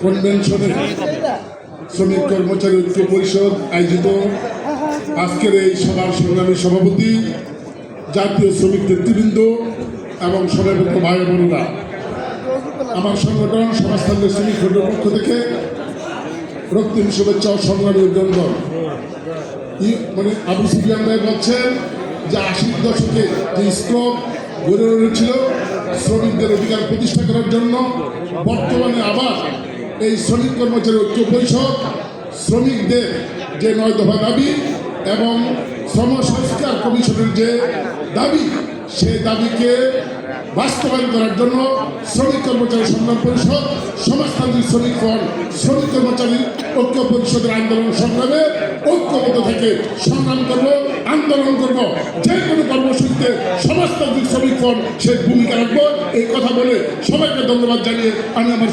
কনভেনশনে শ্রমিক কর্মচারী ঐক্য পরিষদ আয়োজিত আজকের এই সভার সংগ্রামী সভাপতি, জাতীয় শ্রমিক নেতৃবৃন্দ এবং সর্বত্র ভাই বোনেরা, আমার সংগঠন সমাজতান্ত্রিক শ্রমিক ফ্রন্টের পক্ষ থেকে রক্তিম শুভেচ্ছা ও সংগ্রামী অভিনন্দন। মানে আবু সুফিয়ান ভাই বলছেন যে 80 দশকে যে স্ট্রোক গড়ে উঠেছিল শ্রমিকদের অধিকার প্রতিষ্ঠা করার জন্য, বর্তমানে আবার এই শ্রমিক কর্মচারী ঐক্য পরিষদ শ্রমিকদের যে 9 দফা দাবি এবং শ্রম সংস্কার কমিশনের যে দাবি, সেই দাবিকে বাস্তবায়ন করার জন্য শ্রমিক কর্মচারী সংগ্রাম পরিষদ, সমাজতান্ত্রিক শ্রমিক ফ্রন্ট, শ্রমিক কর্মচারী ঐক্য পরিষদের আন্দোলন সংগ্রামে ঐক্যবদ্ধ থেকে সংগ্রাম করব, আন্দোলন করব। যে কোনো কর্মসূচিতে সমাজতান্ত্রিক শ্রমিক ফ্রন্ট সে ভূমিকা রাখবো। এই কথা বলে সবাইকে ধন্যবাদ জানিয়ে আমি আমার